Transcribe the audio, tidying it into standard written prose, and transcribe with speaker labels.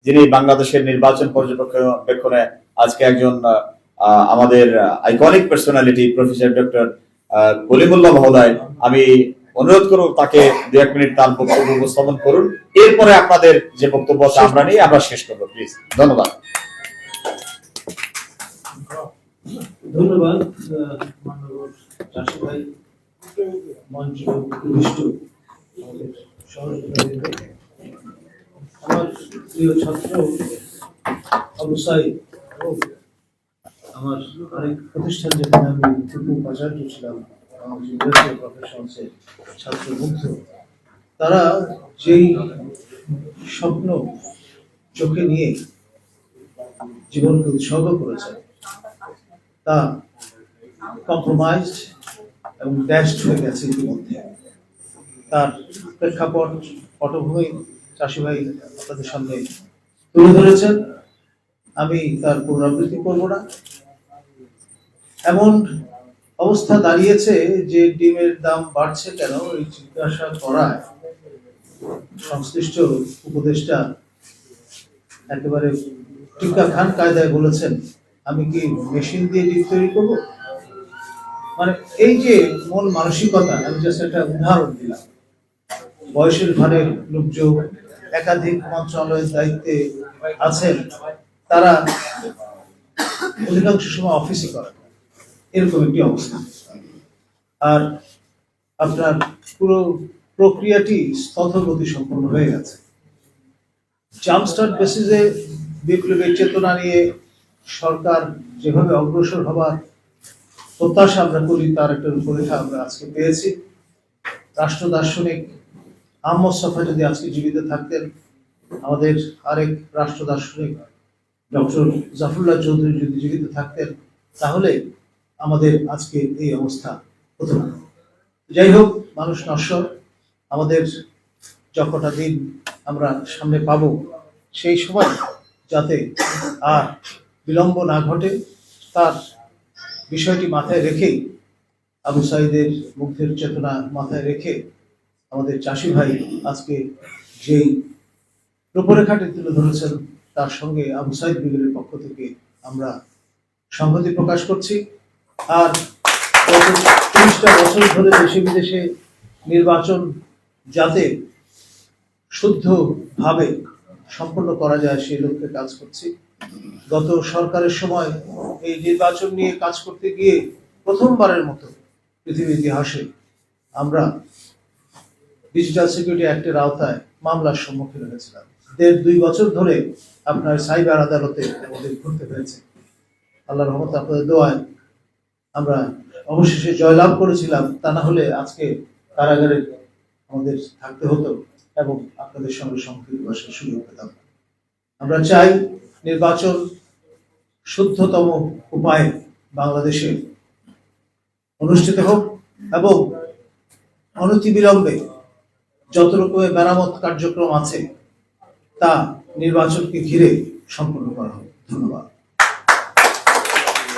Speaker 1: যিনি বাংলাদেশের নির্বাচন পর্যবেক্ষণে আজকে একজন আমাদের iconic personality professor doctor Kalimullah মহোদয়, আমি অনুরোধ করব তাকে 2-1 মিনিট তার বক্তব্য উপস্থাপন করুন। এরপরে আপনাদের যে বক্তব্য আমরা নিয়ে আমরা শেষ করব, প্লিজ। ধন্যবাদ।
Speaker 2: ধন্যবাদ মাননীয় চাষি ভাই, মঞ্চ উপবিষ্ট আমার প্রিয় ছাত্র আবু সাঈদ, আমার আরেক প্রতিষ্ঠান যেখানে আমি উপাচার্য ছিলাম, প্রফেশনসের ছাত্র মুগ্ধ, তারা যেই স্বপ্ন চোখে নিয়ে জীবনকে উৎসর্গ করেছে তা কম্প্রোমাইজড এবং ড্যাশড হয়ে গেছে ইতিমধ্যে। তার প্রেক্ষাপট পটভূমি চাষি ভাই আপনাদের সামনে তুলে ধরেছেন, আমি তার পুনরাবৃত্তি করব না। এমন অবস্থা দাঁড়িয়েছে যে ডিমের দাম বাড়ছে কেন, এই জিজ্ঞাসা করায় সংশ্লিষ্ট উপদেষ্টা একেবারে টিক্কা খান কায়দায় বলেছেন, আমি কি মেশিন দিয়ে ডিম তৈরি করবো? মানে এই যে মন মানসিকতা, আমি জাস্ট একটা উদাহরণ দিলাম। বয়সের ভারের লোকজন একাধিক মন্ত্রণালয়ের দায়িত্বে আছেন, তারা অধিকাংশ সময় অফিসে করেন, এরকম একটি অবস্থা। আর আপনার পুরো প্রক্রিয়াটি স্থগতি সম্পন্ন হয়ে গেছে। জাম্পস্টার্ট বেসিসে বিপ্লবী চেতনা নিয়ে সরকার যেভাবে অগ্রসর হবার প্রত্যাশা আমরা করি, তার একটা রূপরেখা আমরা আজকে পেয়েছি। রাষ্ট্র দার্শনিক আহমদ ছফা যদি আজকে জীবিত থাকতেন, আমাদের আরেক রাষ্ট্র দার্শনিক ডক্টর জাফরুল্লাহ চৌধুরী যদি জীবিত থাকতেন, তাহলে আমাদের আজকে এই অবস্থা হতো না। যাই হোক, মানুষ নশ্বর, আমাদের যতটা দিন আমরা সামনে পাবো সেই সময় যাতে আর বিলম্ব না ঘটে, তার বিষয়টি মাথায় রেখেই, আবু সাঈদের মুগ্ধের চেতনা মাথায় রেখে আমাদের চাষি ভাই আজকে যেই রূপরেখাটি তুলে ধরেছেন, তার সঙ্গে আবু সাঈদ ব্রিগেডের পক্ষ থেকে আমরা সংহতি প্রকাশ করছি। আর গত 30টা বছর ধরে দেশে বিদেশে নির্বাচন যাতে শুদ্ধভাবে সম্পন্ন করা যায় সেই লক্ষ্যে কাজ করছি। গত সরকারের সময় এই নির্বাচন নিয়ে কাজ করতে গিয়ে প্রথমবারের মতো পৃথিবীর ইতিহাসে আমরা ডিজিটাল সিকিউরিটি অ্যাক্টের আওতায় মামলার সম্মুখীন হয়েছিলাম। 1.5-2 বছর ধরে আপনার সাইবার আদালতে আমাদের ঘুরতে হয়েছে। আল্লাহর রহমতে আপনাদের দোয়ায় আমরা অবশেষে জয়লাভ করেছিলাম, তা না হলে আজকে কারাগারে আমাদের থাকতে হতো এবং আপনাদের সঙ্গে সম্পৃক্ত বসার সুযোগ পেতাম। আমরা চাই নির্বাচন শুদ্ধতম উপায়ে বাংলাদেশে অনুষ্ঠিত হোক এবং অনতিবিলম্বে যত রকমের মেরামত কার্যক্রম আছে তা নির্বাচনকে ঘিরে সম্পন্ন করা হোক। ধন্যবাদ।